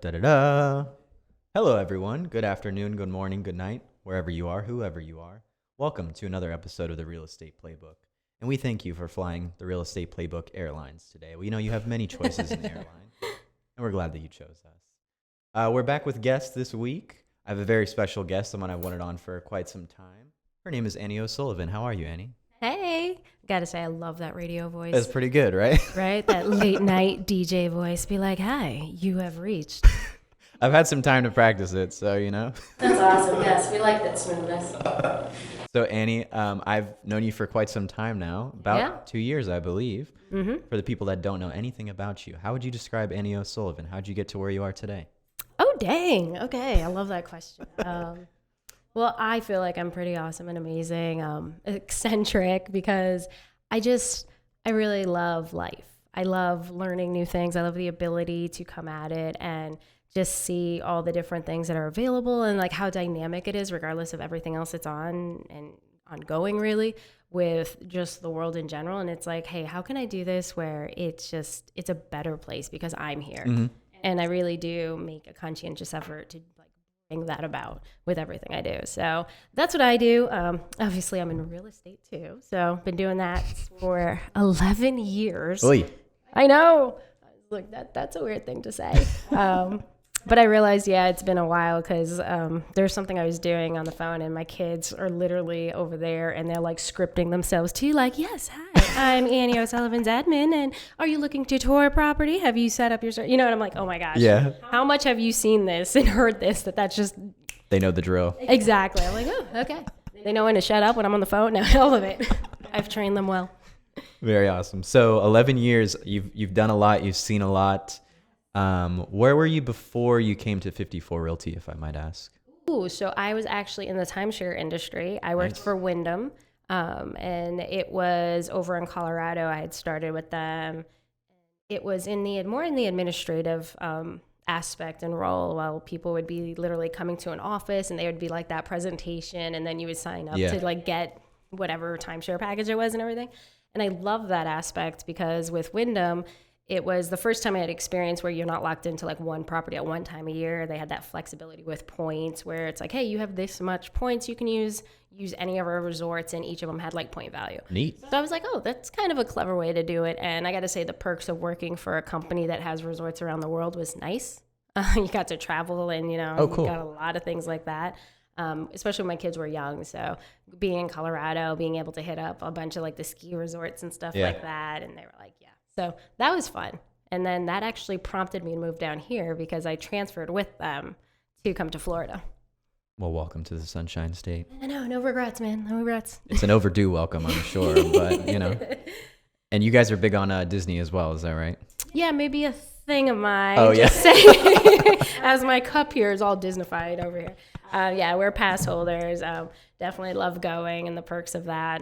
Da da da. Hello, everyone. Good afternoon, good morning, good night, wherever you are, whoever you are. Welcome to another episode of the Real Estate Playbook. And we thank you for flying the Real Estate Playbook Airlines today. We know you have many choices in the airline, and we're glad that you chose us. We're back with guests this week. I have a very special guest, someone I've wanted on for quite some time. Her name is Sullivan. How are you, Annie? Hey, gotta say, I love that radio voice. That's pretty good, right? Right? That late night DJ voice. Be like, hi, you have reached. I've had some time to practice it, so, you know. That's awesome. Yes, we like that smoothness. So, Annie, I've known you for quite some time now, about 2 years, I believe. Mm-hmm. For the people that don't know anything about you, how would you describe Annie O'Sullivan? How'd you get to where you are today? Oh, dang. Okay, I love that question. Well, I feel like I'm pretty awesome and amazing, eccentric, because I really love life. I love learning new things. I love the ability to come at it and just see all the different things that are available and like how dynamic it is, regardless of everything else that's on and ongoing, really, with just the world in general. And it's like, hey, how can I do this where it's a better place because I'm here? Mm-hmm. And I really do make a conscientious effort to that about with everything I do. So that's what I do. Obviously, I'm in real estate too. So been doing that for 11 years. Oy. I know. Like that's a weird thing to say. But I realized, it's been a while because there's something I was doing on the phone and my kids are literally over there and they're like scripting themselves to like, yes, hi, I'm Annie O'Sullivan's admin. And are you looking to tour a property? Have you set up your, and I'm like, oh my gosh. Yeah. How much have you seen this and heard this? That's just. They know the drill. Exactly. I'm like, oh, okay. They know when to shut up when I'm on the phone. Now, all of it. I've trained them well. Very awesome. So 11 years, you've done a lot. You've seen a lot. Where were you before you came to 54 Realty, if I might ask? Ooh, so I was actually in the timeshare industry. I worked for Wyndham, and it was over in Colorado. I had started with them. It was more in the administrative aspect and role, while people would be literally coming to an office and they would be like that presentation, and then you would sign up to like get whatever timeshare package it was and everything. And I love that aspect because with Wyndham, it was the first time I had experience where you're not locked into like one property at one time a year. They had that flexibility with points where it's like, hey, you have this much points you can use any of our resorts, and each of them had like point value. Neat. So I was like, oh, that's kind of a clever way to do it. And I got to say the perks of working for a company that has resorts around the world was nice. You got to travel and, cool. You got a lot of things like that. Especially when my kids were young. So being in Colorado, being able to hit up a bunch of like the ski resorts and stuff like that. And they were like, so that was fun. And then that actually prompted me to move down here because I transferred with them to come to Florida. Well, welcome to the Sunshine State. I know, no regrets, man. No regrets. It's an overdue welcome, I'm sure, but And you guys are big on Disney as well, is that right? Yeah, maybe a thing of mine. Oh, yeah. As my cup here is all Disneyfied over here. We're pass holders. Definitely love going and the perks of that.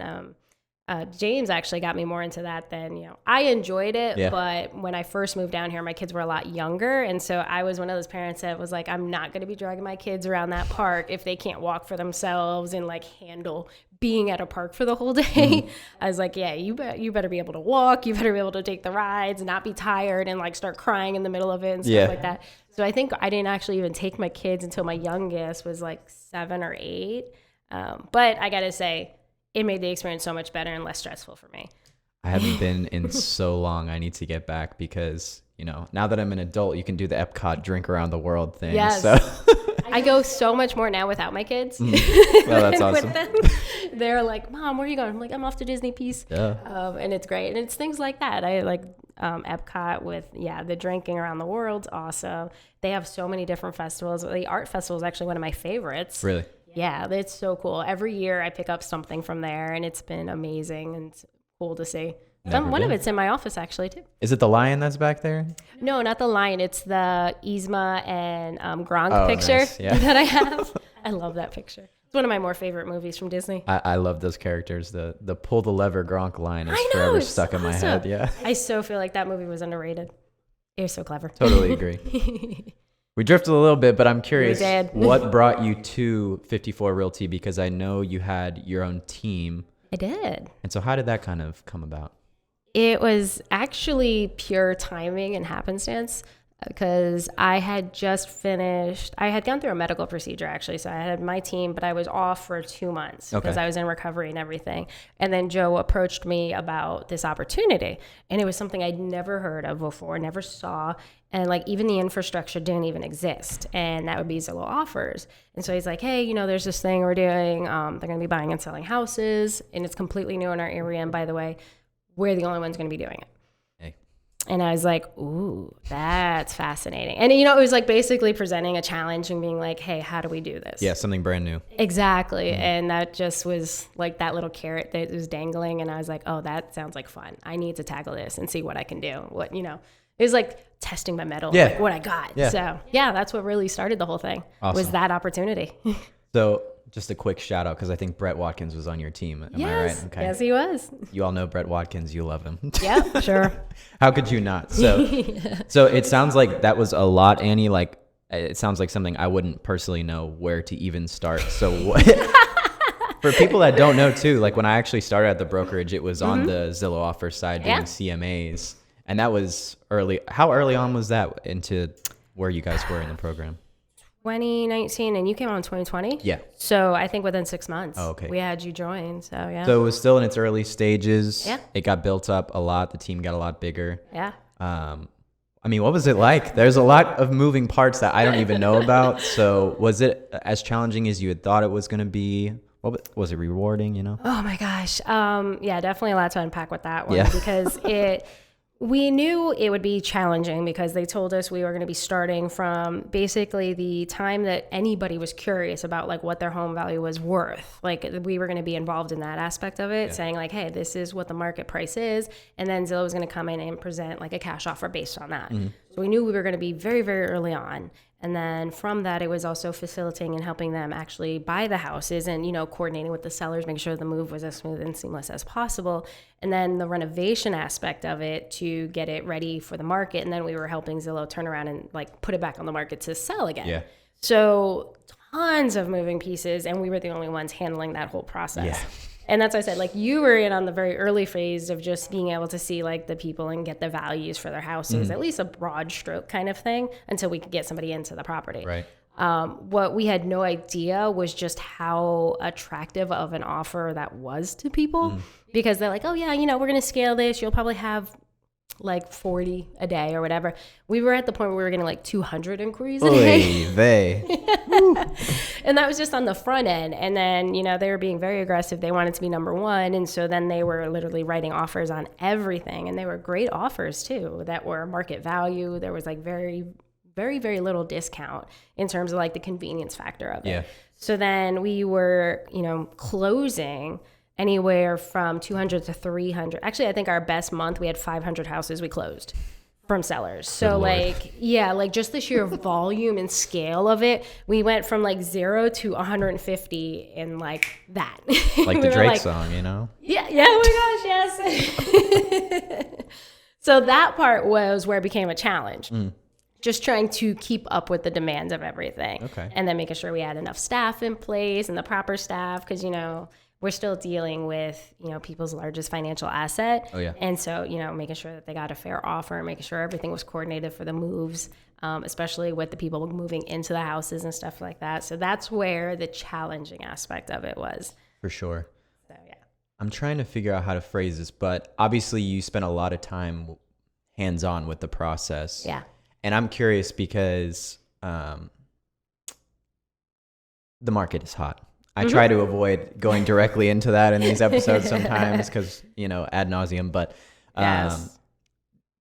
James actually got me more into that than, I enjoyed it, but when I first moved down here, my kids were a lot younger. And so I was one of those parents that was like, I'm not going to be dragging my kids around that park if they can't walk for themselves and like handle being at a park for the whole day. Mm-hmm. I was like, you better be able to walk. You better be able to take the rides and not be tired and like start crying in the middle of it and stuff like that. So I think I didn't actually even take my kids until my youngest was like 7 or 8. But I got to say, it made the experience so much better and less stressful for me. I haven't been in so long. I need to get back because, now that I'm an adult, you can do the Epcot drink around the world thing. Yes. So. I go so much more now without my kids. Well, that's awesome. With them. They're like, Mom, where are you going? I'm like, I'm off to Disney, peace. Yeah. And it's great. And it's things like that. I like Epcot with, the drinking around the world's awesome. They have so many different festivals. The art festival is actually one of my favorites. Really? Yeah, it's so cool. Every year I pick up something from there, and it's been amazing and it's cool to see. One of it's in my office, actually, too. Is it the lion that's back there? No, not the lion. It's the Yzma and Gronk picture nice. that I have. I love that picture. It's one of my more favorite movies from Disney. I love those characters. The pull the lever Gronk line is forever stuck in my head. Yeah. I so feel like that movie was underrated. It was so clever. Totally agree. We drifted a little bit, but I'm curious, what brought you to 54 Realty? Because I know you had your own team. I did. And so how did that kind of come about? It was actually pure timing and happenstance. because I had just finished, I had gone through a medical procedure actually. So I had my team, but I was off for 2 months because I was in recovery and everything. And then Joe approached me about this opportunity. And it was something I'd never heard of before, never saw. And like even the infrastructure didn't even exist. And that would be Zillow offers. And so he's like, hey, you know, there's this thing we're doing. They're going to be buying and selling houses. And it's completely new in our area. And by the way, we're the only ones going to be doing it. And I was like, ooh, that's fascinating. And, you know, it was like basically presenting a challenge and being like, hey, how do we do this? Yeah, something brand new. Exactly. And that just was like that little carrot that was dangling. And I was like, oh, that sounds like fun. I need to tackle this and see what I can do. What, you know, it was like testing my mettle, like what I got. Yeah. So, yeah, that's what really started the whole thing was that opportunity. So just a quick shout out because I think Brett Watkins was on your team. Am I right? Okay. Yes, he was. You all know Brett Watkins. You love him. Yeah, sure. How could you not? So, so it sounds like that was a lot, Annie. Like it sounds like something I wouldn't personally know where to even start. So what? For people that don't know too, like when I actually started at the brokerage, it was on the Zillow offer side doing CMAs, and that was early. How early on was that into where you guys were in the program? 2019, and you came on in 2020? Yeah. So I think within 6 months, okay, we had you join. So, yeah. So it was still in its early stages. Yeah. It got built up a lot. The team got a lot bigger. Yeah. I mean, what was it like? There's a lot of moving parts that I don't even know about. So was it as challenging as you had thought it was going to be? What was it rewarding, you know? Oh, my gosh. Yeah, definitely a lot to unpack with that one because we knew it would be challenging because they told us we were going to be starting from basically the time that anybody was curious about like what their home value was worth. Like we were going to be involved in that aspect of it, saying like, hey, this is what the market price is. And then Zillow was going to come in and present like a cash offer based on that. So we knew we were going to be very, very early on. And then from that, it was also facilitating and helping them actually buy the houses and, you know, coordinating with the sellers, making sure the move was as smooth and seamless as possible. And then the renovation aspect of it to get it ready for the market. And then we were helping Zillow turn around and like put it back on the market to sell again. Yeah. So tons of moving pieces. And we were the only ones handling that whole process. Yeah. And that's what I said, like you were in on the very early phase of just being able to see like the people and get the values for their houses, at least a broad stroke kind of thing until we could get somebody into the property. Right. What we had no idea was just how attractive of an offer that was to people because they're like, oh yeah, you know, we're going to scale this. You'll probably have like 40 a day or whatever. We were at the point where we were getting like 200 inquiries a day. And that was just on the front end. And then, you know, they were being very aggressive. They wanted to be number one. And so then they were literally writing offers on everything. And they were great offers too that were market value. There was like very, very, very little discount in terms of like the convenience factor of it. Yeah. So then we were, you know, closing anywhere from 200 to 300. Actually, I think our best month, we had 500 houses we closed from sellers. So like, yeah, like just the sheer volume and scale of it, we went from like 0 to 150 in like that. Like the Drake song, you know? Yeah. Yeah. Oh my gosh. Yes. So that part was where it became a challenge. Just trying to keep up with the demands of everything. Okay. And then making sure we had enough staff in place and the proper staff. Cause you know, we're still dealing with, you know, people's largest financial asset. Oh, yeah. And so, you know, making sure that they got a fair offer, making sure everything was coordinated for the moves, especially with the people moving into the houses and stuff like that. So that's where the challenging aspect of it was. For sure. So, yeah. I'm trying to figure out how to phrase this, but obviously you spent a lot of time hands-on with the process. Yeah. And I'm curious because the market is hot. I try to avoid going directly into that in these episodes sometimes because, you know, ad nauseum. But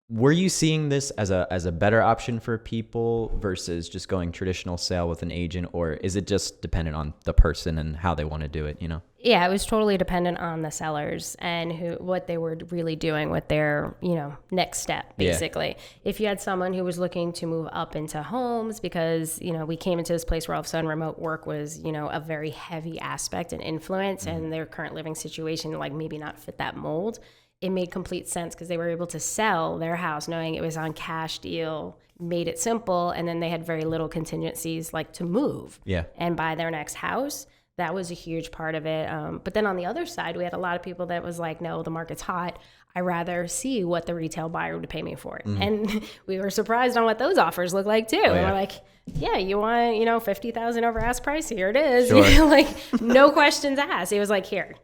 were you seeing this as a better option for people versus just going traditional sale with an agent, or is it just dependent on the person and how they want to do it, you know? Yeah, it was totally dependent on the sellers and what they were really doing with their, you know, next step, basically. Yeah. If you had someone who was looking to move up into homes because, you know, we came into this place where all of a sudden remote work was, you know, a very heavy aspect and influence, and their current living situation, like maybe not fit that mold, it made complete sense because they were able to sell their house knowing it was on cash deal, made it simple, and then they had very little contingencies like to move and buy their next house. That was a huge part of it. But then on the other side, we had a lot of people that was like, no, the market's hot. I rather see what the retail buyer would pay me for it. And we were surprised on what those offers look like too. Oh, and yeah. we're like, yeah, you want, $50,000 over ask price? Here it is. Sure. Like no questions asked. It was like, here.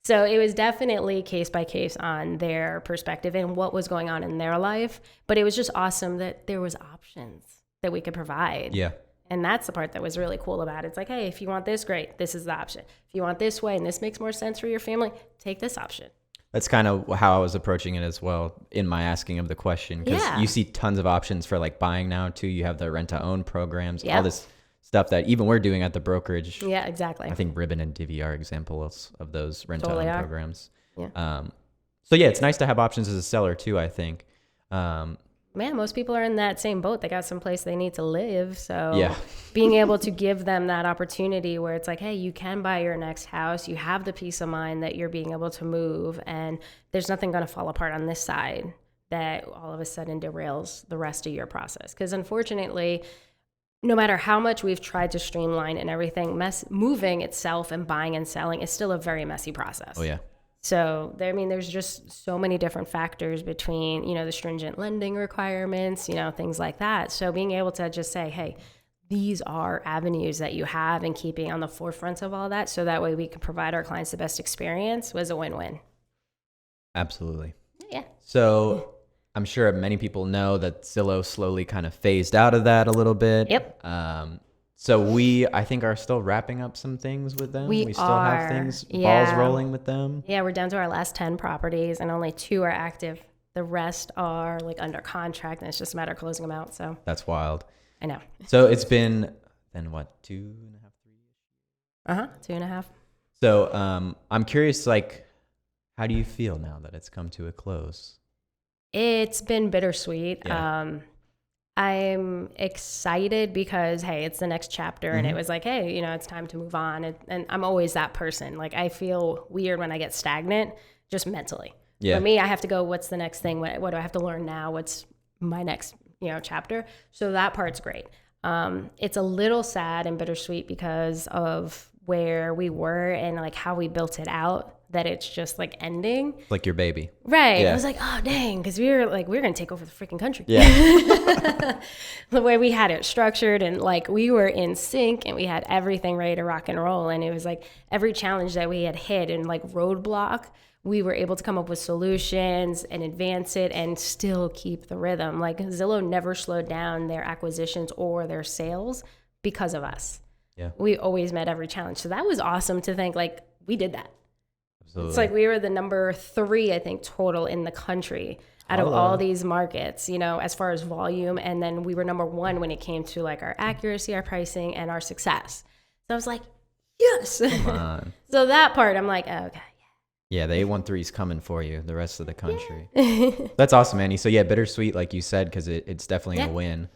So it was definitely case by case on their perspective and what was going on in their life. But it was just awesome that there was options that we could provide. Yeah. And that's the part that was really cool about it. It's like, hey, if you want this, great. This is the option. If you want this way and this makes more sense for your family, take this option. That's kind of how I was approaching it as well in my asking of the question. Because you see tons of options for like buying now too. You have the rent to own programs, all this stuff that even we're doing at the brokerage. Yeah, exactly. I think Ribbon and Divvy are examples of those rent to own programs. Yeah. So yeah, it's nice to have options as a seller too, I think. Man, most people are in that same boat. They got some place they need to live. So being able to give them that opportunity where it's like, hey, you can buy your next house. You have the peace of mind that you're being able to move and there's nothing going to fall apart on this side that all of a sudden derails the rest of your process. Because unfortunately, no matter how much we've tried to streamline and everything, moving itself and buying and selling is still a very messy process. Oh, yeah. So, there's just so many different factors between, the stringent lending requirements, things like that. So being able to just say, hey, these are avenues that you have and keeping on the forefront of all that so that way we can provide our clients the best experience was a win-win. Absolutely. Yeah. So I'm sure many people know that Zillow slowly kind of phased out of that a little bit. Yep. So we, I think, are still wrapping up some things with them. We still have things, balls rolling with them. Yeah, we're down to our last 10 properties and only 2 are active. The rest are like under contract and it's just a matter of closing them out. So that's wild. I know. So it's been then what, 2.5, 3 years? 2.5. So I'm curious, like, how do you feel now that it's come to a close? It's been bittersweet. Yeah. I'm excited because, hey, it's the next chapter and it was like, hey, it's time to move on. And I'm always that person. Like, I feel weird when I get stagnant, just mentally. Yeah. For me, I have to go, what's the next thing? What do I have to learn now? What's my next, chapter? So that part's great. It's a little sad and bittersweet because of where we were and like how we built it out, that it's just like ending. Like your baby. Right. Yeah. I was like, oh, dang. Because we were going to take over the freaking country. Yeah. The way we had it structured and like we were in sync and we had everything ready to rock and roll. And it was like every challenge that we had hit and like roadblock, we were able to come up with solutions and advance it and still keep the rhythm. Like Zillow never slowed down their acquisitions or their sales because of us. Yeah. We always met every challenge. So that was awesome to think like we did that. Absolutely. It's like we were the number 3, I think, total in the country out of all these markets, as far as volume. And then we were number 1 when it came to like our accuracy, our pricing, and our success. So I was like, yes. Come on. So that part, I'm like, oh, okay. Yeah, the 813 is coming for you, the rest of the country. That's awesome, Annie. So yeah, bittersweet, like you said, because it's definitely a win.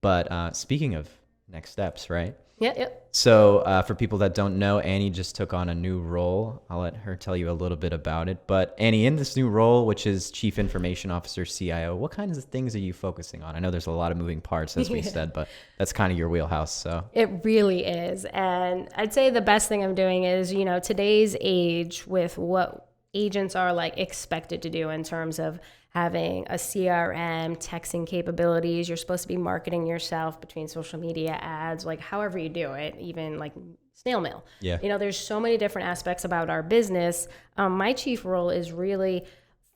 But speaking of next steps, right? Yep. So for people that don't know, Annie just took on a new role. I'll let her tell you a little bit about it. But Annie, in this new role, which is Chief Information Officer, CIO, what kinds of things are you focusing on? I know there's a lot of moving parts, as we said, but that's kind of your wheelhouse. So it really is. And I'd say the best thing I'm doing is, today's age with what agents are like expected to do in terms of having a CRM, texting capabilities. You're supposed to be marketing yourself between social media ads, like however you do it, even like snail mail. Yeah. There's so many different aspects about our business. My chief role is really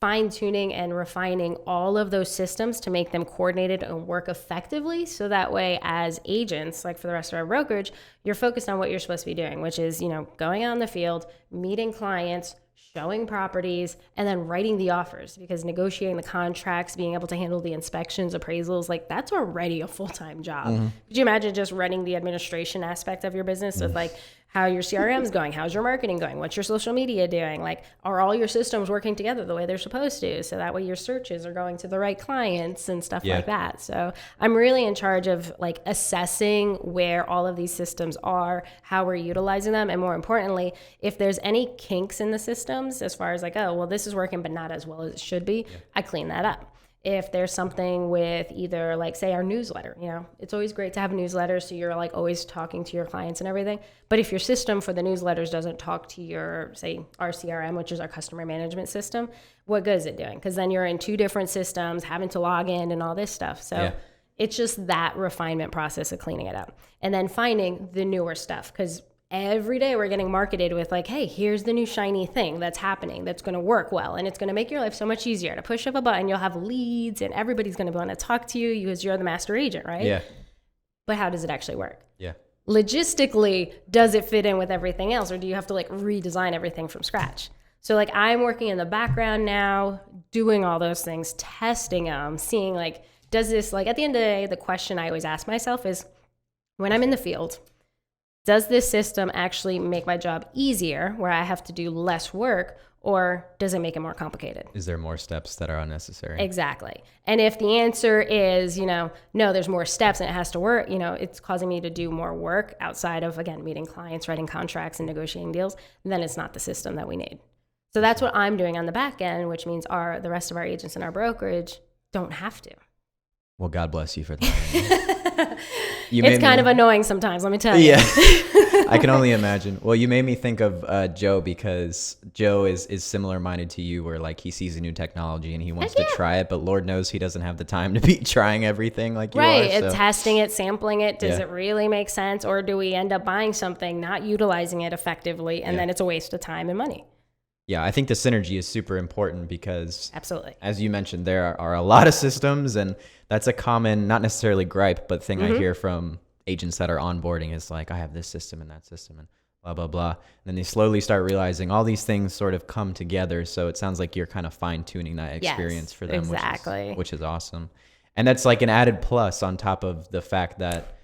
fine-tuning and refining all of those systems to make them coordinated and work effectively. So that way, as agents, like for the rest of our brokerage, you're focused on what you're supposed to be doing, which is, going out in the field, meeting clients, showing properties, and then writing the offers, because negotiating the contracts, being able to handle the inspections, appraisals, like that's already a full-time job. Could you imagine just running the administration aspect of your business with like how your CRM is going, how's your marketing going, what's your social media doing, like are all your systems working together the way they're supposed to, so that way your searches are going to the right clients and stuff like that. So I'm really in charge of like assessing where all of these systems are, how we're utilizing them, and more importantly, if there's any kinks in the systems as far as like, oh, well, this is working but not as well as it should be, I clean that up. if there's something with either like say our newsletter, it's always great to have a newsletter. So you're like always talking to your clients and everything. But if your system for the newsletters doesn't talk to your, say our CRM, which is our customer management system, what good is it doing? Because then you're in 2 different systems having to log in and all this stuff. So it's just that refinement process of cleaning it up and then finding the newer stuff. Because every day we're getting marketed with like, hey, here's the new shiny thing that's happening that's going to work well. And it's going to make your life so much easier. To push of a button, you'll have leads and everybody's going to want to talk to you because you're the master agent, right? Yeah. But how does it actually work? Yeah. Logistically, does it fit in with everything else? Or do you have to like redesign everything from scratch? So like I'm working in the background now, doing all those things, testing them, seeing like, does this, like at the end of the day, the question I always ask myself is when I'm in the field, does this system actually make my job easier where I have to do less work, or does it make it more complicated? Is there more steps that are unnecessary? Exactly. And if the answer is, no, there's more steps and it has to work, it's causing me to do more work outside of, again, meeting clients, writing contracts and negotiating deals, then it's not the system that we need. So that's what I'm doing on the back end, which means the rest of our agents in our brokerage don't have to. Well, God bless you for that. It's kind of annoying sometimes, let me tell you. Yeah, I can only imagine. Well, you made me think of Joe, because Joe is similar minded to you, where like he sees a new technology and he wants to try it, but Lord knows he doesn't have the time to be trying everything like you are. Right, testing it, sampling it. Does it really make sense? Or do we end up buying something, not utilizing it effectively, and then it's a waste of time and money? Yeah, I think the synergy is super important because, absolutely, as you mentioned, there are a lot of systems, and that's a common, not necessarily gripe, but thing I hear from agents that are onboarding is like, I have this system and that system and blah, blah, blah. And then they slowly start realizing all these things sort of come together. So it sounds like you're kind of fine tuning that experience for them, which is awesome. And that's like an added plus on top of the fact that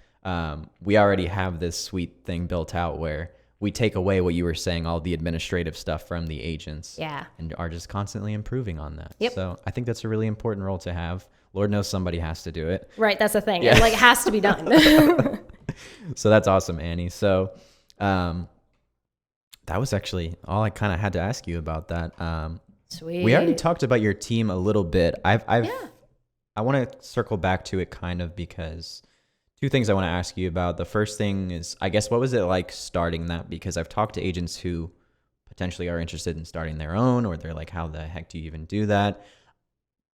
we already have this sweet thing built out where we take away what you were saying, all the administrative stuff from the agents, and are just constantly improving on that. So I think that's a really important role to have. Lord knows somebody has to do it. Right, that's the thing. It like has to be done. So that's awesome, Annie. So that was actually all I kind of had to ask you about that. Sweet. We already talked about your team a little bit. I want to circle back to it kind of because 2 things I want to ask you about. The first thing is, I guess, what was it like starting that? Because I've talked to agents who potentially are interested in starting their own, or they're like, how the heck do you even do that?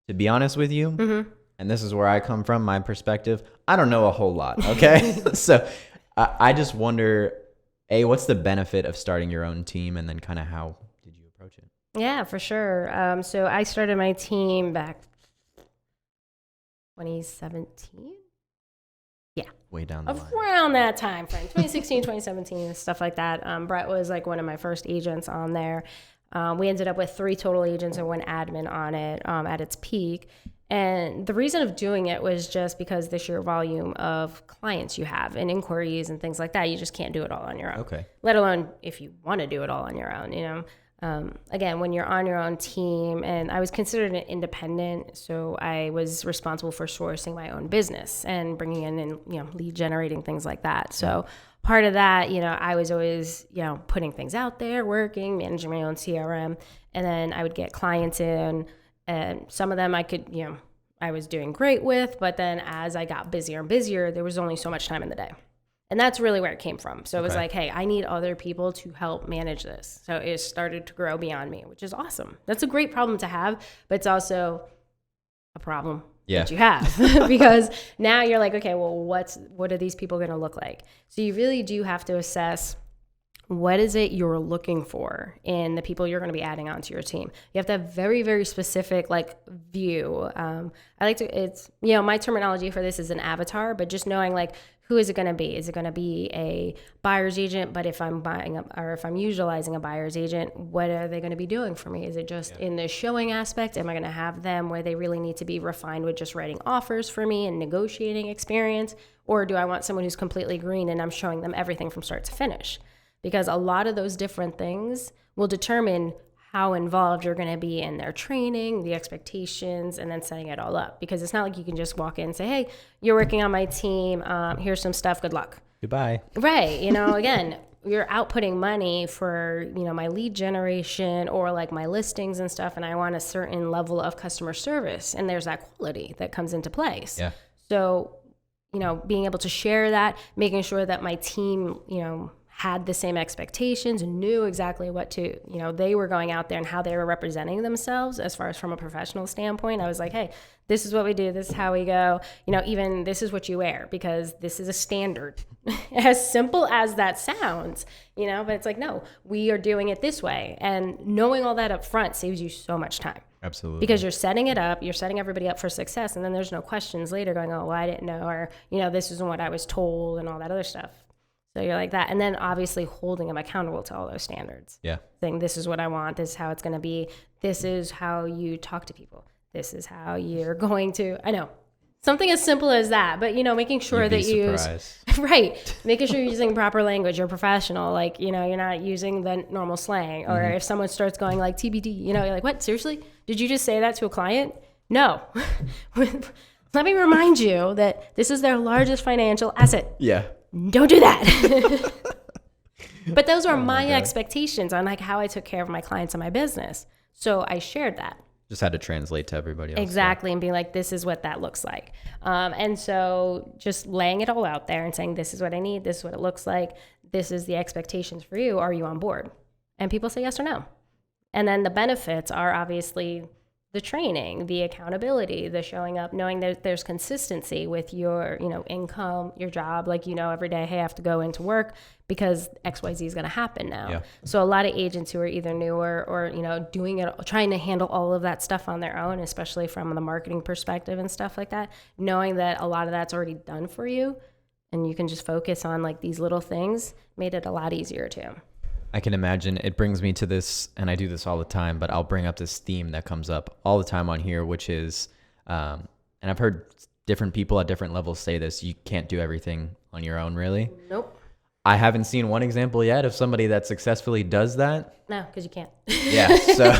To be honest with you, and this is where I come from, my perspective, I don't know a whole lot, okay? So I just wonder, A, what's the benefit of starting your own team, and then kind of how did you approach it? Yeah, for sure. So I started my team back 2017. Yeah. Way down the line. Around that time frame, 2016, 2017, stuff like that. Brett was like one of my first agents on there. We ended up with 3 total agents and 1 admin on it at its peak. And the reason of doing it was just because the sheer volume of clients you have and inquiries and things like that, you just can't do it all on your own. Okay. Let alone if you want to do it all on your own, Again, when you're on your own team, and I was considered an independent, so I was responsible for sourcing my own business and bringing in and, lead generating, things like that. So part of that, I was always, putting things out there, working, managing my own CRM, and then I would get clients in, and some of them I could, I was doing great with, but then as I got busier and busier, there was only so much time in the day. And that's really where it came from. So it was like, hey, I need other people to help manage this. So it started to grow beyond me, which is awesome. That's a great problem to have, but it's also a problem that you have because now you're like, okay, well, what are these people going to look like? So you really do have to assess what is it you're looking for in the people you're going to be adding onto your team. You have to have very, very specific view. My terminology for this is an avatar, but just knowing like, who is it going to be? Is it going to be a buyer's agent? But if I'm if I'm utilizing a buyer's agent, what are they going to be doing for me? Is it just in the showing aspect? Am I going to have them where they really need to be refined with just writing offers for me and negotiating experience? Or do I want someone who's completely green and I'm showing them everything from start to finish? Because a lot of those different things will determine how involved you're going to be in their training, the expectations, and then setting it all up. Because it's not like you can just walk in and say, hey, you're working on my team. Here's some stuff. Good luck. Goodbye. Right. Again, you're outputting money for, my lead generation or like my listings and stuff, and I want a certain level of customer service, and there's that quality that comes into place. Yeah. So, being able to share that, making sure that my team, had the same expectations and knew exactly what to, they were going out there and how they were representing themselves as far as from a professional standpoint. I was like, hey, this is what we do. This is how we go. Even this is what you wear because this is a standard. As simple as that sounds, but it's like, no, we are doing it this way. And knowing all that up front saves you so much time. Absolutely. Because you're setting it up, you're setting everybody up for success. And then there's no questions later going, oh, well, I didn't know, or, this isn't what I was told and all that other stuff. So you're like that. And then obviously holding them accountable to all those standards. Yeah. Saying, this is what I want. This is how it's going to be. This is how you talk to people. This is how you're going to, I know, something as simple as that. But, making sure that you use, right, making sure you're using proper language. You're professional. Like, you're not using the normal slang. Or if someone starts going like TBD, you're like, what? Seriously? Did you just say that to a client? No. Let me remind you that this is their largest financial asset. Yeah. Don't do that. But those are my expectations on like how I took care of my clients and my business. So I shared that. Just had to translate to everybody else. Exactly. And being like, this is what that looks like. And so just laying it all out there and saying, this is what I need. This is what it looks like. This is the expectations for you. Are you on board? And people say yes or no. And then the benefits are obviously the training, the accountability, the showing up, knowing that there's consistency with your, income, your job. Like, every day, hey, I have to go into work because XYZ is going to happen now. Yeah. So a lot of agents who are either newer or, doing it, trying to handle all of that stuff on their own, especially from the marketing perspective and stuff like that, knowing that a lot of that's already done for you and you can just focus on like these little things made it a lot easier too. I can imagine it brings me to this, and I do this all the time, but I'll bring up this theme that comes up all the time on here, which is, and I've heard different people at different levels say this, you can't do everything on your own, really. Nope. I haven't seen one example yet of somebody that successfully does that. No, because you can't. Yeah, so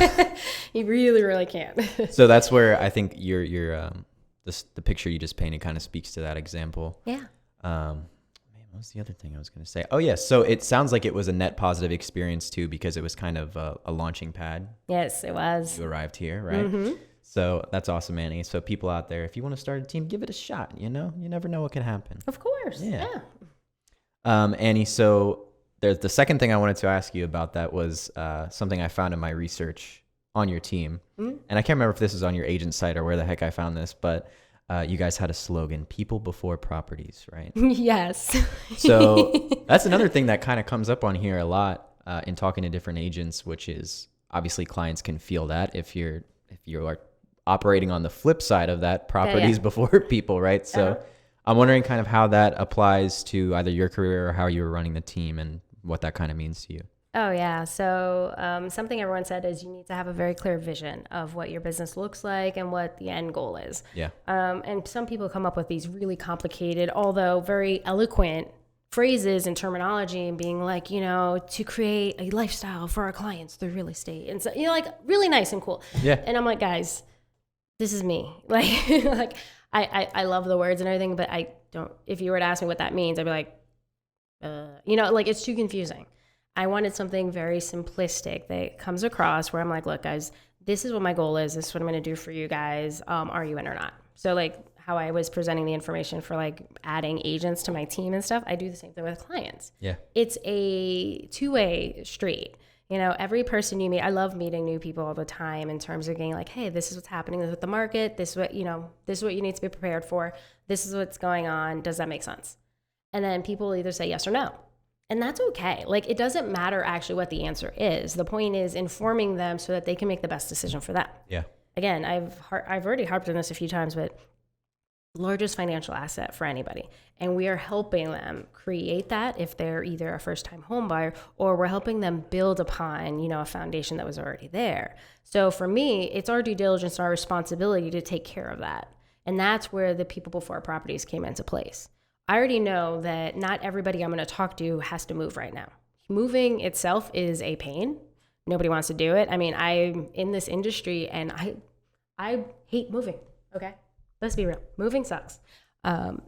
you really, really can't. So that's where I think the picture you just painted kind of speaks to that example. Yeah. What was the other thing I was going to say? Oh, yes. So it sounds like it was a net positive experience, too, because it was kind of a launching pad. Yes, it was. You arrived here, right? Mm-hmm. So that's awesome, Annie. So people out there, if you want to start a team, give it a shot. You never know what can happen. Of course. Yeah. Annie, so the second thing I wanted to ask you about that was something I found in my research on your team. Mm-hmm. And I can't remember if this is on your agent site or where the heck I found this, but you guys had a slogan, people before properties, right? Yes. So that's another thing that kind of comes up on here a lot in talking to different agents, which is obviously clients can feel that if you are operating on the flip side of that, properties before people, right? So I'm wondering kind of how that applies to either your career or how you were running the team and what that kind of means to you. Oh, yeah. So something everyone said is you need to have a very clear vision of what your business looks like and what the end goal is. Yeah. And some people come up with these really complicated, although very eloquent phrases and terminology and being like, to create a lifestyle for our clients through real estate. And so, like really nice and cool. Yeah. And I'm like, guys, this is me. Like, I love the words and everything, but I don't, if you were to ask me what that means, I'd be like, like it's too confusing. I wanted something very simplistic that comes across where I'm like, look, guys, this is what my goal is. This is what I'm going to do for you guys. Are you in or not? So like how I was presenting the information for like adding agents to my team and stuff, I do the same thing with clients. Yeah. It's a two-way street. Every person you meet, I love meeting new people all the time in terms of being like, hey, this is what's happening with the market. This is what, this is what you need to be prepared for. This is what's going on. Does that make sense? And then people either say yes or no. And that's okay. Like, it doesn't matter actually what the answer is. The point is informing them so that they can make the best decision for them. Yeah. Again, I've already harped on this a few times, but largest financial asset for anybody. And we are helping them create that if they're either a first-time home buyer or we're helping them build upon, a foundation that was already there. So for me, it's our due diligence, our responsibility to take care of that. And that's where the people before properties came into place. I already know that not everybody I'm going to talk to has to move right now. Moving itself is a pain. Nobody wants to do it. I mean, I'm in this industry and I hate moving. Okay. Let's be real. Moving sucks.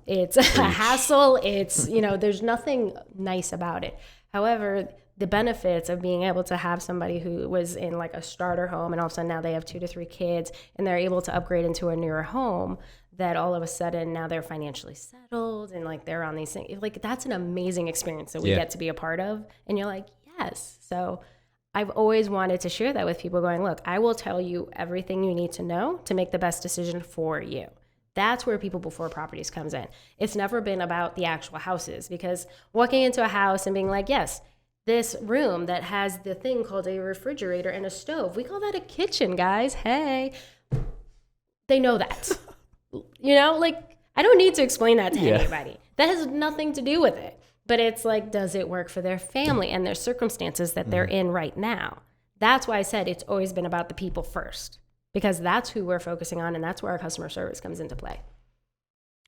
It's a hassle. It's, there's nothing nice about it. However, the benefits of being able to have somebody who was in like a starter home and all of a sudden now they have 2 to 3 kids and they're able to upgrade into a newer home, that all of a sudden now they're financially settled and like they're on these things. Like that's an amazing experience that we get to be a part of. And you're like, yes. So I've always wanted to share that with people going, look, I will tell you everything you need to know to make the best decision for you. That's where People Before Properties comes in. It's never been about the actual houses, because walking into a house and being like, yes, this room that has the thing called a refrigerator and a stove, we call that a kitchen, guys. Hey, they know that. You know, like I don't need to explain that to anybody. That has nothing to do with it. But it's like, does it work for their family and their circumstances that they're in right now? That's why I said it's always been about the people first, because that's who we're focusing on and that's where our customer service comes into play.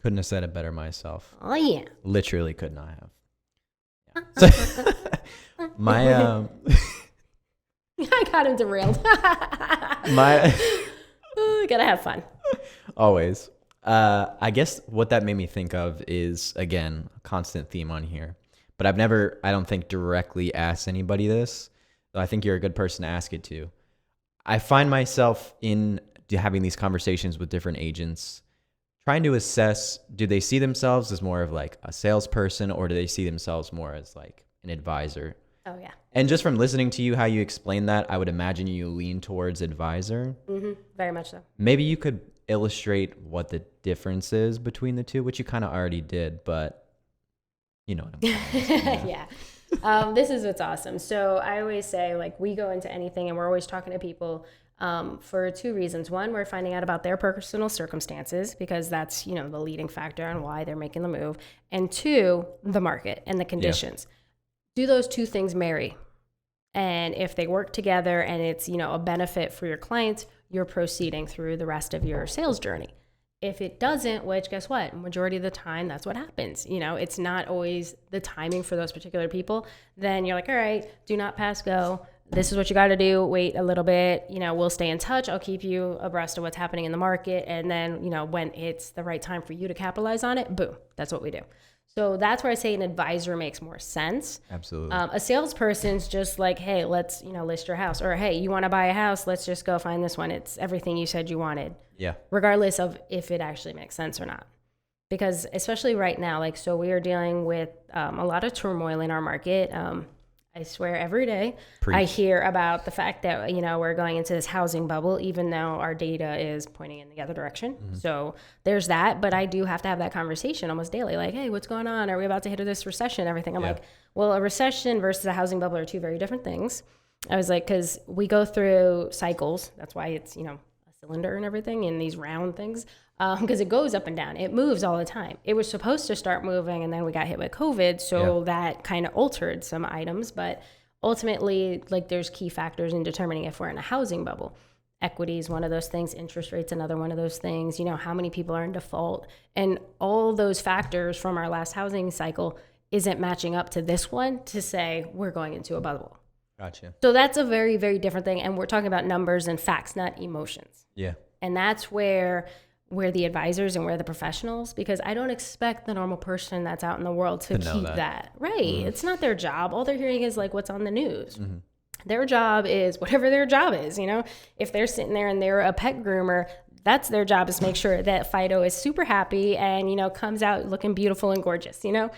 Couldn't have said it better myself. Oh, yeah. Literally could not have. Yeah. So, my I got him derailed. Gotta have fun. Always. I guess what that made me think of is, again, a constant theme on here. But I've never, I don't think, directly asked anybody this. Though I think you're a good person to ask it to. I find myself in having these conversations with different agents, trying to assess, do they see themselves as more of like a salesperson, or do they see themselves more as like an advisor? Oh, yeah. And just from listening to you, how you explain that, I would imagine you lean towards advisor. Mm-hmm. Very much so. Maybe you could illustrate what the difference is between the two, which you kind of already did, but you know what I'm saying. Yeah. This is what's awesome. So I always say, like, we go into anything and we're always talking to people for 2 reasons. One, we're finding out about their personal circumstances, because that's, you know, the leading factor on why they're making the move. And 2, the market and the conditions. Do those 2 things marry? And if they work together and it's, you know, a benefit for your clients, you're proceeding through the rest of your sales journey. If it doesn't, which guess what? Majority of the time, that's what happens. You know, it's not always the timing for those particular people. Then you're like, all right, do not pass go. This is what you got to do. Wait a little bit. You know, we'll stay in touch. I'll keep you abreast of what's happening in the market. And then, you know, when it's the right time for you to capitalize on it, boom, that's what we do. So that's where I say an advisor makes more sense. Absolutely. A salesperson's just like, hey, let's, you know, list your house. Or, hey, you want to buy a house? Let's just go find this one. It's everything you said you wanted. Yeah. Regardless of if it actually makes sense or not. Because especially right now, like, so we are dealing with a lot of turmoil in our market. I swear every day I hear about the fact that, you know, we're going into this housing bubble, even though our data is pointing in the other direction. Mm-hmm. So there's that. But I do have to have that conversation almost daily. Like, hey, what's going on? Are we about to hit this recession? Everything. I'm like, well, a recession versus a housing bubble are 2 very different things. I was like, because we go through cycles. That's why it's, you know, a cylinder and everything in these round things. Because it goes up and down. It moves all the time. It was supposed to start moving, and then we got hit with COVID, so that kind of altered some items. But ultimately, like, there's key factors in determining if we're in a housing bubble. Equity is one of those things. Interest rate's another one of those things. You know, how many people are in default. And all those factors from our last housing cycle isn't matching up to this one to say we're going into a bubble. Gotcha. So that's a very, very different thing. And we're talking about numbers and facts, not emotions. Yeah. And that's where we're the advisors and we're the professionals, because I don't expect the normal person that's out in the world to keep that. Right. Mm-hmm. It's not their job. All they're hearing is like what's on the news. Mm-hmm. Their job is whatever their job is. You know, if they're sitting there and they're a pet groomer, that's their job, is make sure that Fido is super happy and, you know, comes out looking beautiful and gorgeous. You know,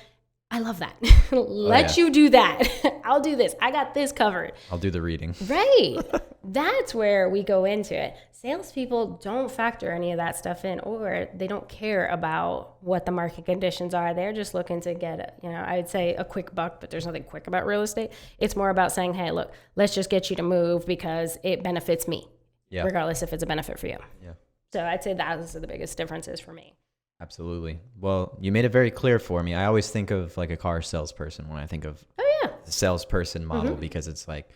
I love that. Let you do that. I'll do this. I got this covered. I'll do the reading. Right. That's where we go into it. Salespeople don't factor any of that stuff in, or they don't care about what the market conditions are. They're just looking to get, you know, I'd say a quick buck, but there's nothing quick about real estate. It's more about saying, hey, look, let's just get you to move because it benefits me, regardless if it's a benefit for you. Yeah. So I'd say those are the biggest differences for me. Absolutely. Well, you made it very clear for me. I always think of like a car salesperson when I think of the salesperson model, because it's like,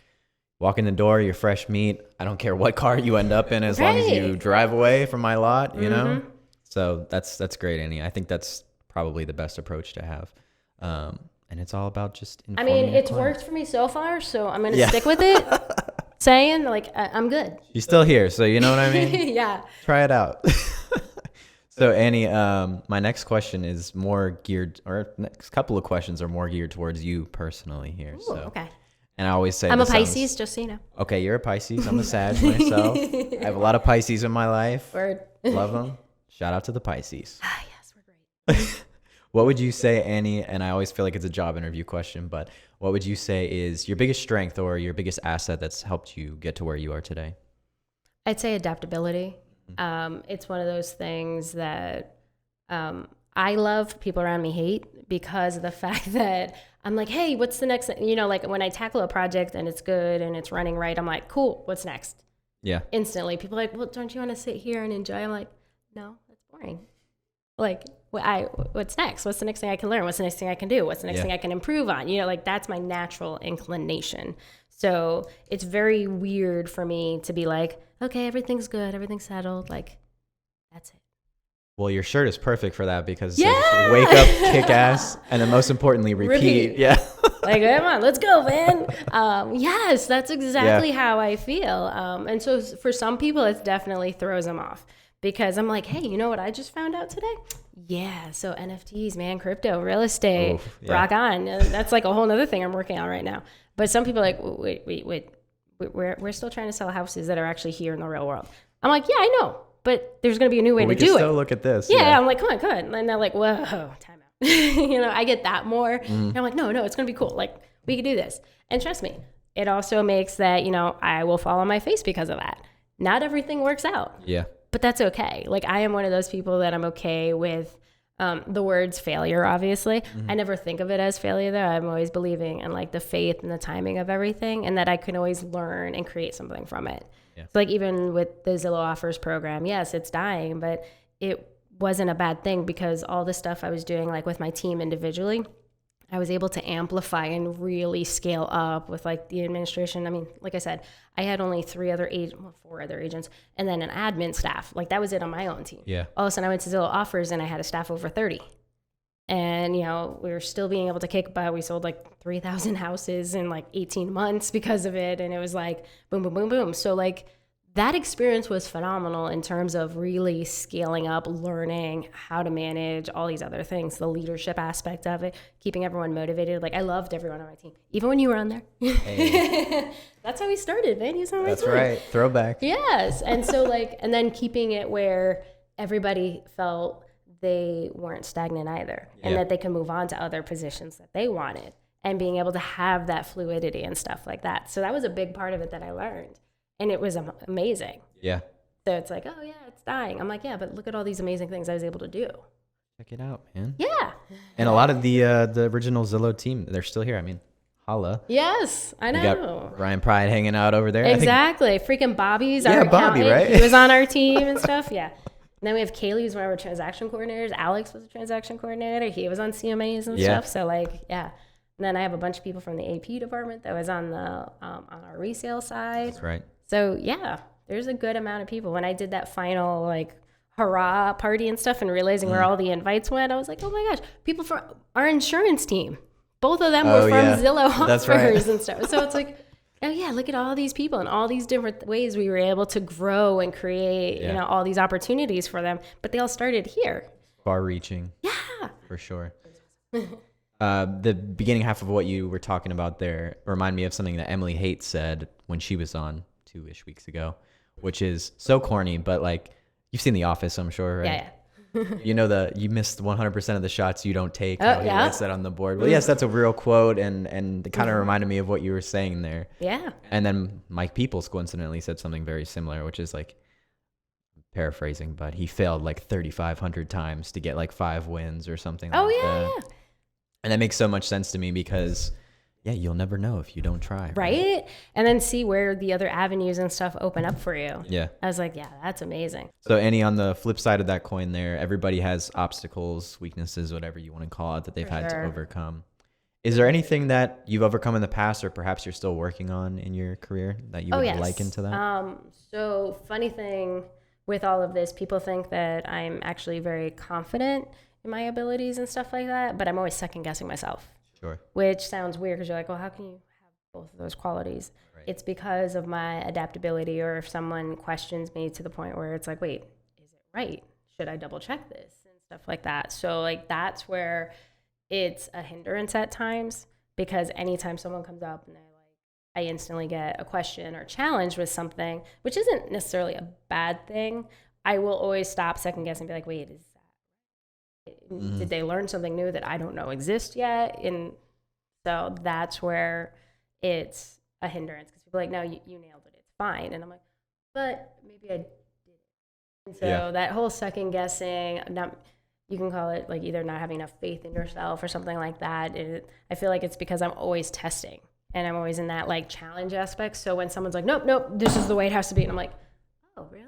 walk in the door, you're fresh meat. I don't care what car you end up in as long as you drive away from my lot, you know? So that's great, Annie. I think that's probably the best approach to have. And it's all about just informing your it's client. Worked for me so far, so I'm going to stick with it. Saying, like, I'm good. You're still here, so you know what I mean? Yeah. Try it out. So Annie, my next question is more geared, or next couple of questions are more geared towards you personally here. Ooh, So, okay. and I always say I'm a this sounds- Pisces, just so you know. Okay, you're a Pisces. I'm a Sag myself. I have a lot of Pisces in my life. Word. Love them. Shout out to the Pisces. Ah, yes, we're great. What would you say, Annie? And I always feel like it's a job interview question, but what would you say is your biggest strength or your biggest asset that's helped you get to where you are today? I'd say adaptability. It's one of those things that I love, people around me hate, because of the fact that I'm like, hey, what's the next thing? You know, like when I tackle a project and it's good and it's running right, I'm like, cool, what's next? Yeah. Instantly. People are like, well, don't you want to sit here and enjoy? I'm like, no, that's boring. Like, what's next? What's the next thing I can learn? What's the next thing I can do? What's the next thing I can improve on? You know, like that's my natural inclination. So it's very weird for me to be like, okay, everything's good, everything's settled. Like, that's it. Well, your shirt is perfect for that because it's wake up, kick ass, and then most importantly, repeat. Yeah. Like, come on, let's go, man. Yes, that's exactly how I feel. And so for some people, it definitely throws them off because I'm like, hey, you know what I just found out today? Yeah, so NFTs, man, crypto, real estate, rock on. That's like a whole other thing I'm working on right now. But some people are like, wait, we're still trying to sell houses that are actually here in the real world. I'm like, yeah, I know, but there's going to be a new way to do it. We can still look at this. Yeah, I'm like, come on. And they're like, whoa, time out. You know, I get that more. And I'm like, no, it's going to be cool. Like, we can do this. And trust me, it also makes that, you know, I will fall on my face because of that. Not everything works out. Yeah. But that's okay. Like, I am one of those people that I'm okay with the words failure, obviously. I never think of it as failure, though. I'm always believing in, like, the faith and the timing of everything and that I can always learn and create something from it. Yeah. So, like, even with the Zillow Offers program, yes, it's dying, but it wasn't a bad thing because all the stuff I was doing, like, with my team individually, I was able to amplify and really scale up with like the administration. I mean, like I said, I had only 4 other agents, and then an admin staff. Like that was it on my own team. Yeah. All of a sudden I went to Zillow Offers and I had a staff over 30. And, you know, we were still being able to kick butt. We sold like 3,000 houses in like 18 months because of it. And it was like boom, boom, boom, boom. So like that experience was phenomenal in terms of really scaling up, learning how to manage all these other things, the leadership aspect of it, keeping everyone motivated. Like I loved everyone on my team, even when you were on there. Hey. That's how we started, man. He was on my team. That's right. Throwback. Yes. And so like, and then keeping it where everybody felt they weren't stagnant either and that they could move on to other positions that they wanted and being able to have that fluidity and stuff like that. So that was a big part of it that I learned. And it was amazing. Yeah. So it's like, oh, yeah, it's dying. I'm like, yeah, but look at all these amazing things I was able to do. Check it out, man. Yeah. And a lot of the original Zillow team, they're still here. I mean, holla. Yes, I know. You got Ryan Pride hanging out over there. Exactly. Freaking Bobby's our Bobby, accountant. right? He was on our team and stuff. Yeah. And then we have Kaylee, who's one of our transaction coordinators. Alex was a transaction coordinator. He was on CMAs and stuff. So, like, yeah. And then I have a bunch of people from the AP department that was on the on our resale side. That's right. So, yeah, there's a good amount of people. When I did that final, like, hurrah party and stuff and realizing where all the invites went, I was like, oh, my gosh, people from our insurance team. Both of them were from Zillow Offers and stuff. So it's like, oh, yeah, look at all these people and all these different ways we were able to grow and create, you know, all these opportunities for them. But they all started here. Far reaching. Yeah. For sure. The beginning half of what you were talking about there remind me of something that Emily Haight said when she was on 2-ish weeks ago, which is so corny, but like you've seen The Office, I'm sure, right? Yeah. You know you missed 100% of the shots you don't take. Oh, He writes that on the board. Well, yes, that's a real quote, and it kind of reminded me of what you were saying there. Yeah. And then Mike Peoples coincidentally said something very similar, which is like, paraphrasing, but he failed like 3,500 times to get like 5 wins or something like that. Yeah. And that makes so much sense to me because, yeah, you'll never know if you don't try. Right? And then see where the other avenues and stuff open up for you. Yeah. I was like, yeah, that's amazing. So Annie, on the flip side of that coin there, everybody has obstacles, weaknesses, whatever you want to call it, that they've had to overcome. Is there anything that you've overcome in the past or perhaps you're still working on in your career that you would liken to that? So funny thing with all of this, people think that I'm actually very confident in my abilities and stuff like that, but I'm always second guessing myself. Sure. Which sounds weird because you're like, well, how can you have both of those qualities? Right. It's because of my adaptability, or if someone questions me to the point where it's like, wait, is it right? should I double check this and stuff like that. So like that's where it's a hindrance at times, because anytime someone comes up and I instantly get a question or challenge with something, which isn't necessarily a bad thing, I will always stop, second guess, and be like, wait, did they learn something new that I don't know exists yet? And so that's where it's a hindrance, because people are like, no, you nailed it, it's fine. And I'm like, but maybe I didn't. And so that whole second guessing, you can call it like either not having enough faith in yourself or something like that. I feel like it's because I'm always testing. And I'm always in that like challenge aspect. So when someone's like, nope, this is the way it has to be. And I'm like, oh, really?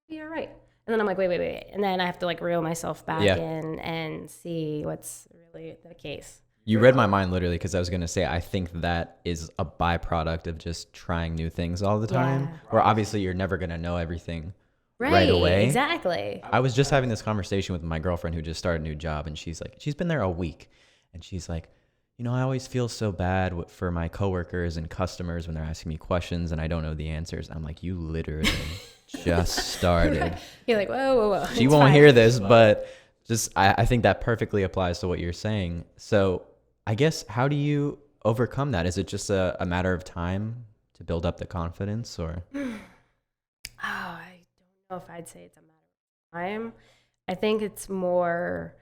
You're right. And then I'm like, wait. And then I have to like reel myself back in and see what's really the case. You read my mind literally, because I was going to say, I think that is a byproduct of just trying new things all the time, where obviously you're never going to know everything right away. Exactly. I was just having this conversation with my girlfriend who just started a new job, and she's been there a week, and she's like, I always feel so bad for my coworkers and customers when they're asking me questions and I don't know the answers. I'm like, you literally just started. Right. You're like, whoa. She won't hear this, but just I think that perfectly applies to what you're saying. So I guess, how do you overcome that? Is it just a matter of time to build up the confidence, or? I don't know if I'd say it's a matter of time. I think it's more,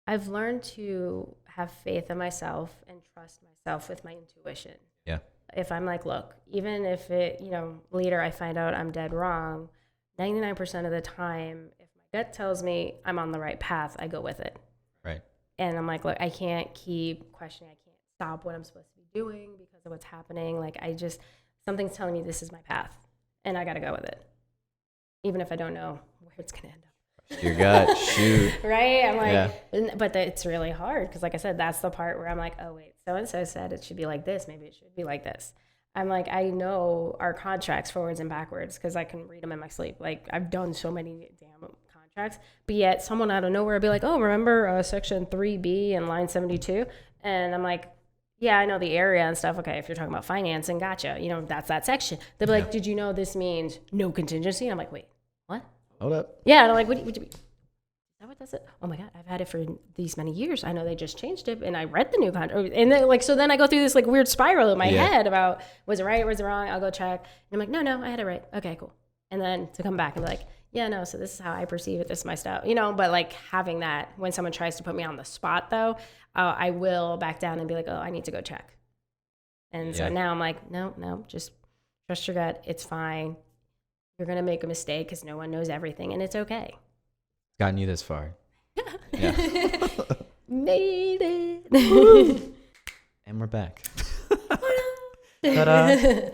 I've learned to have faith in myself and trust myself with my intuition. Yeah. If I'm like, look, even if it, later I find out I'm dead wrong, 99% of the time, if my gut tells me I'm on the right path, I go with it. Right. And I'm like, look, I can't keep questioning. I can't stop what I'm supposed to be doing because of what's happening. Like, something's telling me this is my path and I got to go with it. Even if I don't know where it's going to end up. Your gut, shoot. Right? I'm like, but it's really hard, because like I said, that's the part where I'm like, oh wait, so-and-so said it should be like this. Maybe it should be like this. I'm like, I know our contracts forwards and backwards because I can read them in my sleep. Like, I've done so many damn contracts, but yet someone out of nowhere will be like, oh, remember section 3B and line 72? And I'm like, yeah, I know the area and stuff. Okay, if you're talking about financing, gotcha. That's that section. They'll be like, did you know this means no contingency? And I'm like, wait, what? Hold up. Yeah, and I'm like, what do you mean? Is that what that's it? Oh my God, I've had it for these many years. I know they just changed it, and I read the new contract. And then, so then I go through this like weird spiral in my head about, was it right, was it wrong? I'll go check. And I'm like, no, I had it right. Okay, cool. And then to come back and be like, yeah, no, so this is how I perceive it. This is my style, but like having that when someone tries to put me on the spot though, I will back down and be like, oh, I need to go check. And so now I'm like, no, just trust your gut. It's fine. You're going to make a mistake because no one knows everything, and it's okay. Gotten you this far. Yeah. Made it. And we're back. Ta-da.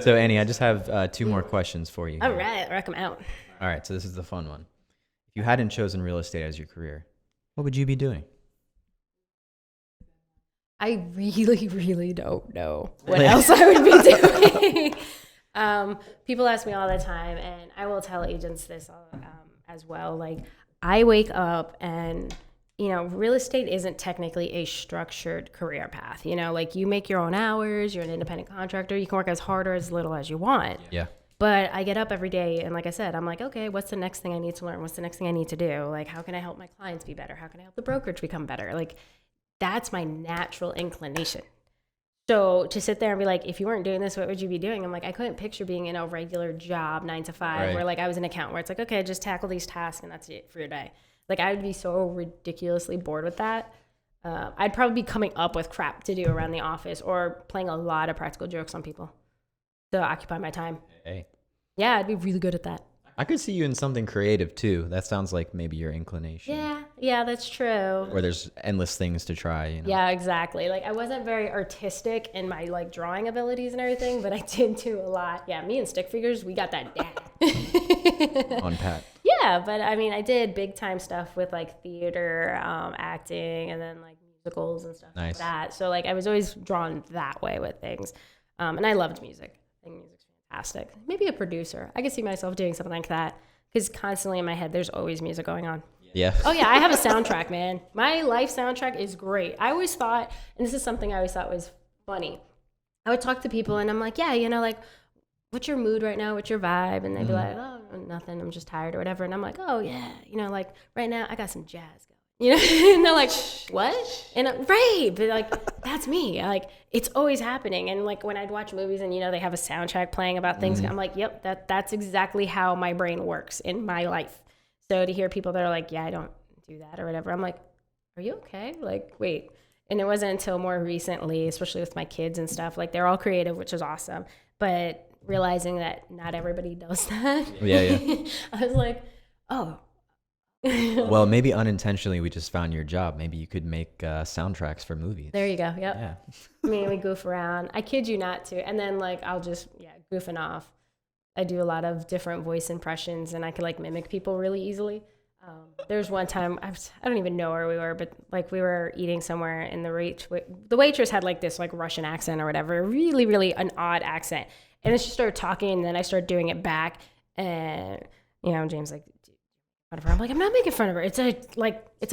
So, Annie, I just have 2 more questions for you. All right. Rock them out. All right. So this is the fun one. If you hadn't chosen real estate as your career, what would you be doing? I really, really don't know what else I would be doing. People ask me all the time, and I will tell agents this as well. Like, I wake up and, real estate isn't technically a structured career path. Like, you make your own hours, you're an independent contractor, you can work as hard or as little as you want. Yeah. But I get up every day, and like I said, I'm like, okay, what's the next thing I need to learn? What's the next thing I need to do? Like, how can I help my clients be better? How can I help the brokerage become better? Like, that's my natural inclination. So to sit there and be like, if you weren't doing this, what would you be doing? I'm like, I couldn't picture being in a regular job 9 to 5 where like I was an accountant where it's like, okay, just tackle these tasks and that's it for your day. Like, I would be so ridiculously bored with that. I'd probably be coming up with crap to do around the office or playing a lot of practical jokes on people to occupy my time. Hey. Yeah, I'd be really good at that. I could see you in something creative too. That sounds like maybe your inclination. Yeah, that's true. Where there's endless things to try, Yeah, exactly. Like, I wasn't very artistic in my like drawing abilities and everything, but I did do a lot. Yeah, me and stick figures, we got that down. On pat. Yeah, but I mean, I did big time stuff with like theater, acting, and then like musicals and stuff like that. So like I was always drawn that way with things. And I loved music. I think music's fantastic. Maybe a producer. I could see myself doing something like that because constantly in my head, there's always music going on. Yeah. Oh yeah, I have a soundtrack, man. My life soundtrack is great. I always thought, and this is something I always thought was funny. I would talk to people and I'm like, yeah, like, what's your mood right now? What's your vibe? And they'd be like, oh, nothing. I'm just tired or whatever. And I'm like, oh yeah, like right now I got some jazz going. And they're like, what? And right, but like that's me. Like it's always happening. And like when I'd watch movies and they have a soundtrack playing about things, I'm like, yep, that's exactly how my brain works in my life. So to hear people that are like, yeah, I don't do that or whatever, I'm like, are you okay? Like, wait. And it wasn't until more recently, especially with my kids and stuff, like they're all creative, which is awesome. But realizing that not everybody does that. Yeah. I was like, oh. Well, maybe unintentionally we just found your job. Maybe you could make soundtracks for movies. There you go. Yep. Yeah. I mean, we goof around. I kid you not to. And then like I'll just goofing off. I do a lot of different voice impressions, and I can like mimic people really easily. There's one time I don't even know where we were, but like we were eating somewhere, and the waitress had like this like Russian accent or whatever, really, really an odd accent. And then she started talking, and then I started doing it back, and James like, I'm like, I'm not making fun of her. It's a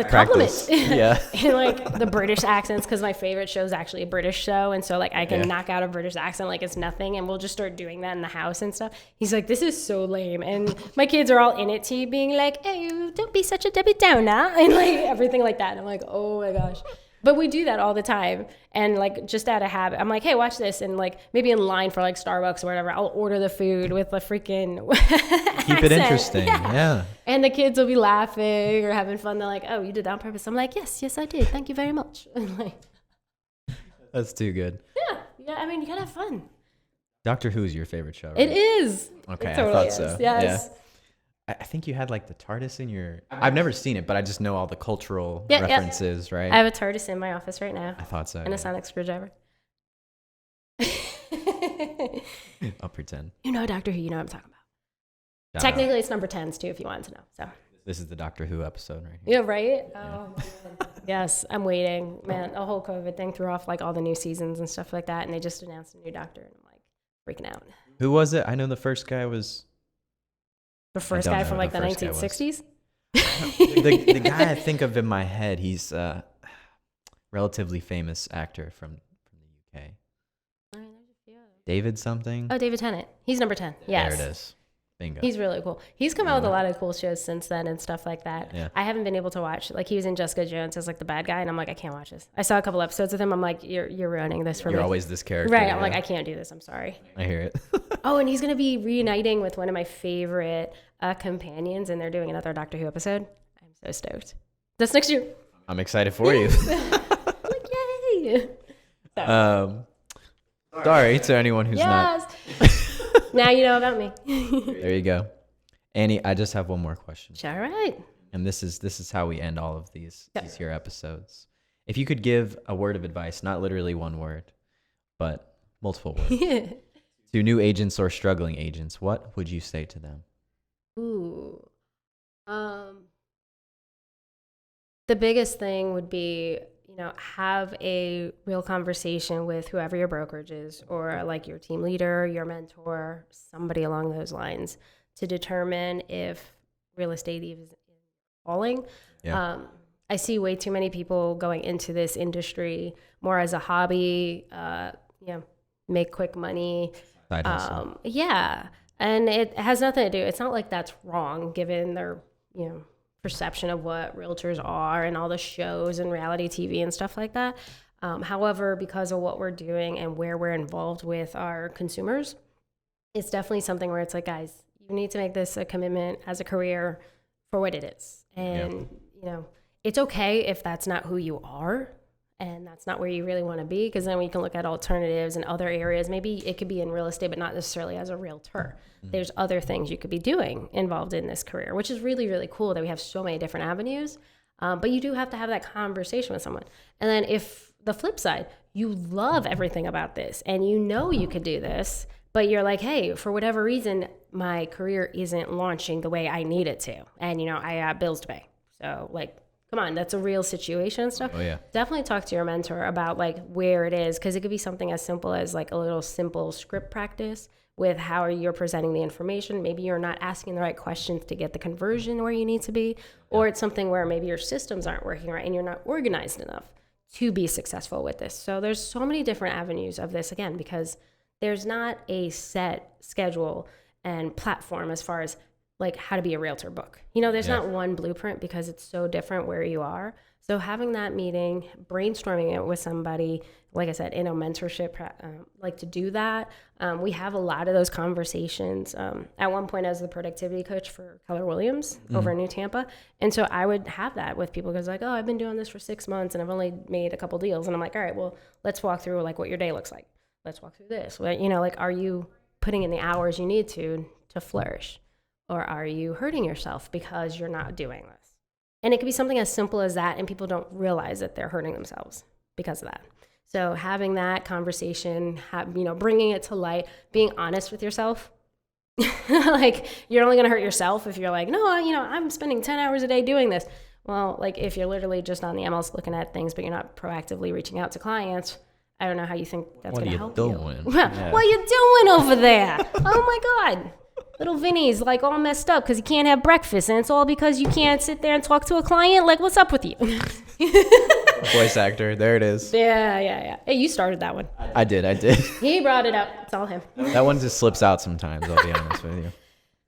compliment. Yeah. And like the British accents, because my favorite show is actually a British show, and so like I can knock out a British accent like it's nothing, and we'll just start doing that in the house and stuff. He's like, this is so lame, and my kids are all in it too, being like, hey, don't be such a Debbie Downer, and like everything like that. And I'm like, oh my gosh. But we do that all the time. And like just out of habit, I'm like, hey, watch this. And like maybe in line for like Starbucks or whatever, I'll order the food with a freaking keep it interesting. Yeah. And the kids will be laughing or having fun. They're like, oh, you did that on purpose. I'm like, yes, I did. Thank you very much. And like, that's too good. Yeah. I mean, you gotta have fun. Doctor Who is your favorite show, right? It is. Okay, it totally I thought is. so. Yes. Yeah. I think you had like the TARDIS in your... I've never seen it, but I just know all the cultural references, right? I have a TARDIS in my office right now. I thought so. And a sonic screwdriver. I'll pretend. Doctor Who, you know what I'm talking about. Shout Technically, out. it's number 10s too, if you wanted to know. So. This is the Doctor Who episode right here. Yeah, right? Oh, man. Yes, I'm waiting. Man, the whole COVID thing threw off like all the new seasons and stuff like that, and they just announced a new Doctor, and I'm like freaking out. Who was it? I know the first guy was... The first guy from like the 1960s? the guy I think of in my head, he's a relatively famous actor from the UK. David something? Oh, David Tennant. He's number 10. Yes. There it is. Bingo. He's really cool. He's come out with a lot of cool shows since then and stuff like that. Yeah. I haven't been able to watch. Like he was in Jessica Jones as like the bad guy, and I'm like, I can't watch this. I saw a couple episodes with him. I'm like, you're ruining this for me. You're always this character. Right. I'm like, I can't do this. I'm sorry. I hear it. Oh, and he's going to be reuniting with one of my favorite companions, and they're doing another Doctor Who episode. I'm so stoked. That's next year. I'm excited for you. Like, yay. So. Sorry to anyone who's not. Now you know about me. There you go. Annie, I just have one more question. All right. And this is how we end all of these here episodes. If you could give a word of advice, not literally one word, but multiple words, to new agents or struggling agents, what would you say to them? Ooh. The biggest thing would be, have a real conversation with whoever your brokerage is, or like your team leader, your mentor, somebody along those lines, to determine if real estate is falling. Yeah. I see way too many people going into this industry more as a hobby, make quick money. Side hustle. Yeah. And it has nothing to do. It's not like that's wrong given their, perception of what realtors are and all the shows and reality TV and stuff like that. However, because of what we're doing and where we're involved with our consumers, it's definitely something where it's like, guys, you need to make this a commitment as a career for what it is. And, it's okay if that's not who you are and that's not where you really want to be, because then we can look at alternatives in other areas. Maybe it could be in real estate, but not necessarily as a realtor. Mm-hmm. There's other things you could be doing involved in this career, which is really, really cool that we have so many different avenues. But you do have to have that conversation with someone. And then if the flip side, you love everything about this and you could do this, but you're like, hey, for whatever reason, my career isn't launching the way I need it to. And, I have bills to pay. So like, come on, that's a real situation and stuff. Oh, yeah. Definitely talk to your mentor about like where it is, because it could be something as simple as like a little simple script practice with how you're presenting the information. Maybe you're not asking the right questions to get the conversion where you need to be, or it's something where maybe your systems aren't working right and you're not organized enough to be successful with this. So there's so many different avenues of this, again, because there's not a set schedule and platform as far as like how to be a realtor book. You know, there's Yeah. not one blueprint because it's so different where you are. So having that meeting, brainstorming it with somebody, like I said, in a mentorship, like to do that. We have a lot of those conversations. At one point, I was the productivity coach for Keller Williams over in New Tampa. And so I would have that with people because like, oh, I've been doing this for 6 months and I've only made a couple deals. And I'm like, all right, well, let's walk through like what your day looks like. Let's walk through this. Well, you know, like, are you putting in the hours you need to flourish? Or are you hurting yourself because you're not doing this? And it could be something as simple as that, and people don't realize that they're hurting themselves because of that. So having that conversation, bringing it to light, being honest with yourself. Like, you're only going to hurt yourself if you're like, no, I'm spending 10 hours a day doing this. Well, like, if you're literally just on the MLS looking at things, but you're not proactively reaching out to clients, I don't know how you think that's going to help you. What are you doing? What are you doing over there? Oh, my God. Little Vinny's like all messed up because he can't have breakfast, and it's all because you can't sit there and talk to a client. Like, what's up with you? Voice actor. There it is. Yeah. Hey, you started that one. I did. He brought it up. It's all him. That one just slips out sometimes, I'll be honest with you.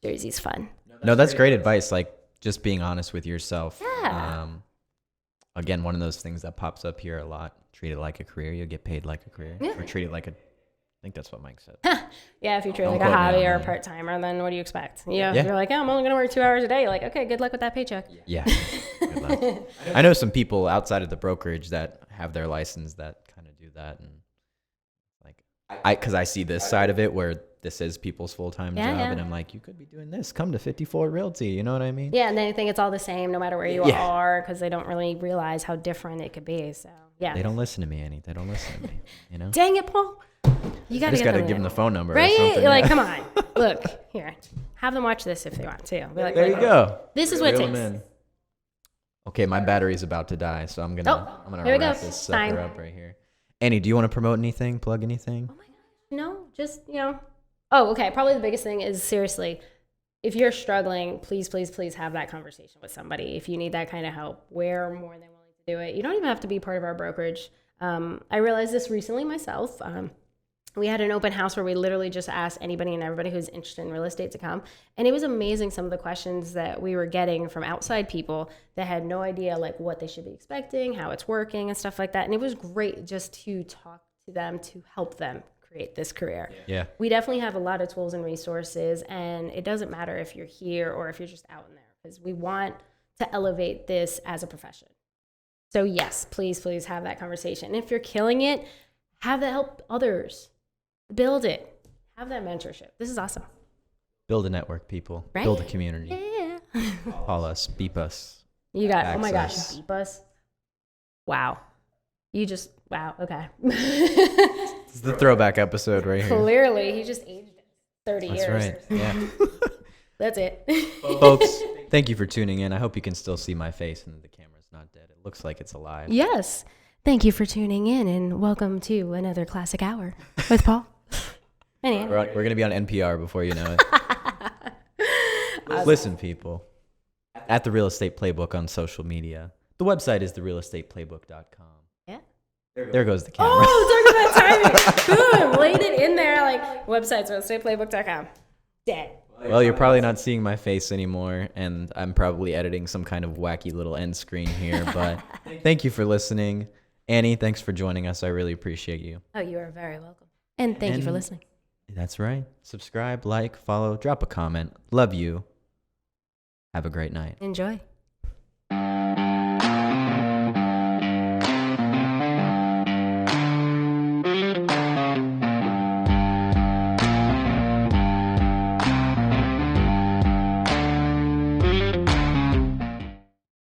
Jersey's fun. No, that's great advice. Like, just being honest with yourself. Yeah. Again, one of those things that pops up here a lot. Treat it like a career. You'll get paid like a career. Yeah. Or treat it like I think that's what Mike said. Yeah, if you treat it Don't like a quote me hobby on or a that. part-timer, then what do you expect? Yeah. You're like, I'm only going to work 2 hours a day. You're like, okay, good luck with that paycheck. Yeah. Good luck. I know some people outside of the brokerage that have their license that kind of do that. And like, because I see this side of it where this is people's full-time job. Yeah. And I'm like, you could be doing this. Come to 54 Realty. You know what I mean? Yeah, and they think it's all the same no matter where you Yeah. are because they don't really realize how different it could be. So, yeah. They don't listen to me, Annie. They don't listen to me. You know? Dang it, Paul. You I got just to got to give them the phone number right? or something. You're like, yeah. come on. Look, here. Have them watch this if they want to. Be like, There you go. This is what it Reel 'em takes. in. Okay, my battery's about to die, so I'm gonna here we wrap go. this sucker Time. up right here. Annie, do you want to promote anything? Plug anything? Oh my gosh. No, just, Oh, okay. Probably the biggest thing is seriously, if you're struggling, please, please, please have that conversation with somebody. If you need that kind of help, we're more than willing to do it. You don't even have to be part of our brokerage. I realized this recently myself. We had an open house where we literally just asked anybody and everybody who's interested in real estate to come. And it was amazing some of the questions that we were getting from outside people that had no idea like what they should be expecting, how it's working and stuff like that. And it was great just to talk to them to help them create this career. Yeah. We definitely have a lot of tools and resources, and it doesn't matter if you're here or if you're just out in there because we want to elevate this as a profession. So yes, please, please have that conversation. And if you're killing it, have that help others. Build it. Have that mentorship. This is awesome. Build a network, people. Right? Build a community. Yeah. Call us. Beep us. You got, oh my gosh, Access. beep us. Wow. Wow, okay. This is the throwback episode right here. Clearly, he just aged 30 That's years. right. Yeah. That's it. Folks, thank you for tuning in. I hope you can still see my face and the camera's not dead. It looks like it's alive. Yes. Thank you for tuning in, and welcome to another Classic Hour with Paul. And We're going to be on NPR before you know it. Listen, people. At the Real Estate Playbook on social media. The website is therealestateplaybook.com. Yeah. There goes the camera. Oh, talking about timing. Boom. Laid it in there. Like, websites, realestateplaybook.com. Dead. Well, you're probably not seeing my face anymore, and I'm probably editing some kind of wacky little end screen here, but thank you for listening. Annie, thanks for joining us. I really appreciate you. Oh, you are very welcome. And thank you for listening. That's right. Subscribe, like, follow, drop a comment. Love you. Have a great night. Enjoy.